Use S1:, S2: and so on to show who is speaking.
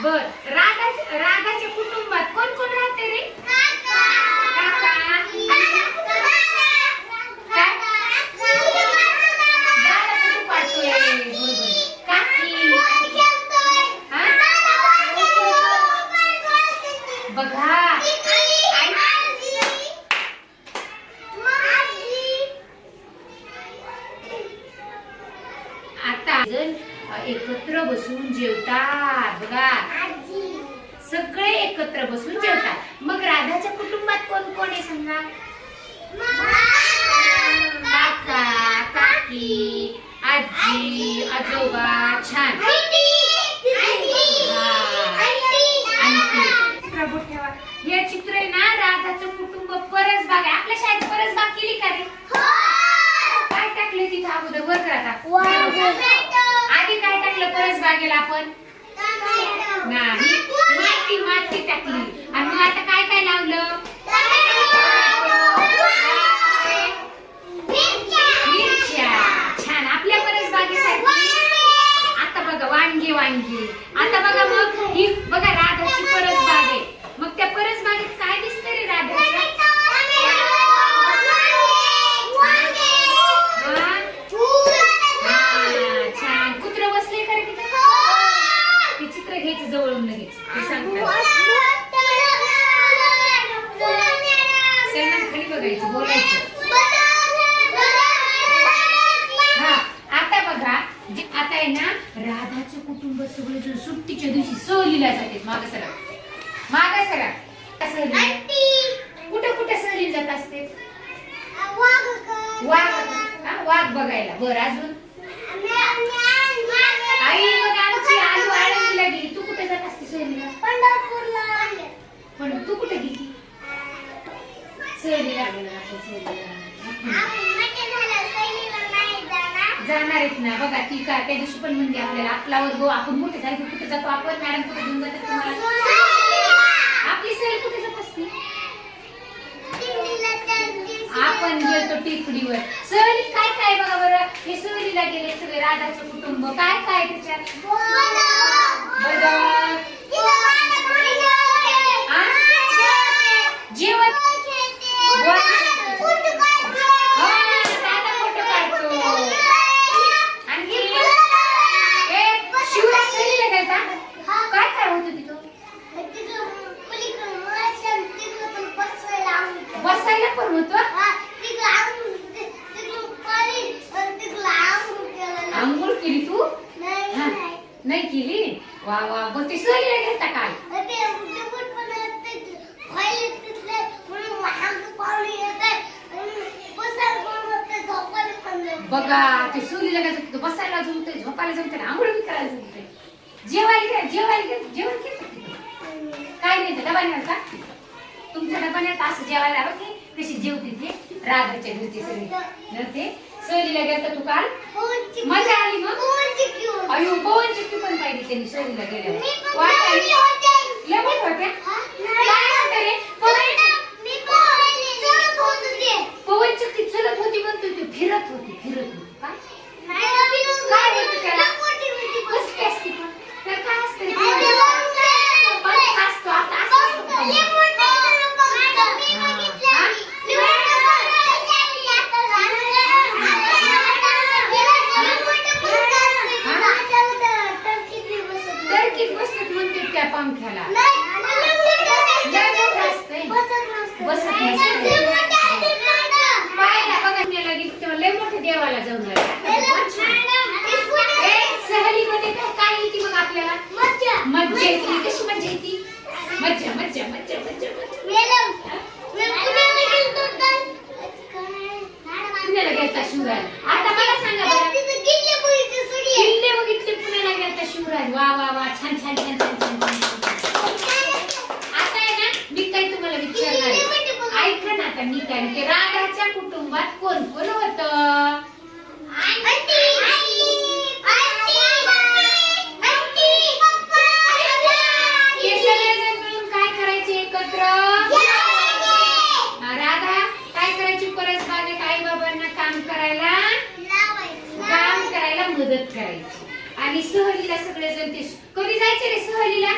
S1: बर राधाच्या कुटुंबात कोण कोण राहते रे? काका बघा आता एकत्र बसून जेवतात बघा, सगळे एकत्र बसून जेवतात. मग राधाच्या कुटुंबात कोण कोण आहे सांगा? काका काकी आजी आजोबा. छान. ठेवा हे चित्र आहे ना, राधाचं कुटुंब परसबाग आहे. आपल्या शाळेत परसबाग केली का रे? काय टाकलं तिथं अगोदर? वर करा. आधी काय टाकलं परसबागेला आपण? नाही, माती माती टाकली. आणि मग आता काय काय लावलं? मिरच्या. छान. आपल्या परसबागेसाठी आता बघा वांगी वांगी. आता बघा मग ही बघा राधाची परसबाग आहे. मग त्या परसबागेत काय दिसतं रे राधाच्या? छान. कुत्र बसले का रे तिथं? ते चित्र घ्यायचं जवळून लगेच. ते सांगतात सलमान खाली बघायचं, बोलायचं. हा आता बघा आता आहे ना, राधाचं कुटुंब सगळेजण सुट्टीच्या दिवशी सहलीला जातात. मागं सरा मागं सरा. कुठे कुठे सहली जात असते? वाघ बघायला. बरं अजून? आई मग आमची आलू आळंदीला गेली. तू कुठे जात असते सहलीला? पंढरपूरला. पण तू कुठे गेली सहलीला? जाणार आहेत ना. बघा ती का त्या दिवशी पण म्हणजे आपल्याला आपला वर्ग आपण मोठे झाले कुठे जातो आपण? मॅडम कुठे घेऊन जातात तुम्हाला? आपली सहल कुठे जात असते? आपण गेलो टिकडीवर. सहलीत काय काय बघा बरं. हे सहलीला गेले सगळे राधाचं कुटुंब. काय काय त्याच्यात? जेवण काय काय होतं तिथं? बसायला पण होतं. आंघोळ केली तू? नाही केली. वा वा. मग ती सहलीला गेलता काय? बघा ते सहलीला गेलं बसायला जमतंय, झोपायला जमतंय, आंघोळ बी करायला जमतंय. जेवायला जेवण केलं काय नाही. डबा नाही का तुमचा? डबा नाही असं जेवायला बघ कशी जेवते ते राधाच्या घरचे सगळे ते. सहलीला गेलता तू काल? मजा आली मग? अयो पवन चक्की पण पाहिजे त्यांनी सहलीला गेल्यावर. लय मोठ्या होत्या. काय असतं रे? पवन चक्की चलत होती म्हणतो ती फिरत होती. काय होतं त्याला? कसं असते पण त्याला काय असतं? असतो आता टर्कीत बसत म्हणते त्या पंख्याला. बसत लय मोठ्या देवाला जाऊन सहलीमध्ये काय येते मग आपल्याला? मज्जा येते. कशी मज्जा येते? मज्जा मज्जा मज्जा मज्जा पुण्याला गेलता शिवराज. आता मला सांगा बरं, किल्ले बघितले पुण्याला गेलता शिवराज. वा वा वा. छान छान छान छान छान. आता आहे ना मी काय तुम्हाला विचारणार आहे, ऐका ना. आता मी काय ते राधाच्या कुटुंबात कोण कोण होतं? हे सगळेजण मिळून काय करायचे एकत्र? राधा काय करायची? परसबागेत आई बाबांना काम करायला मदत करायची. आणि सहलीला सगळे जमते. कधी जायचे रे सहलीला?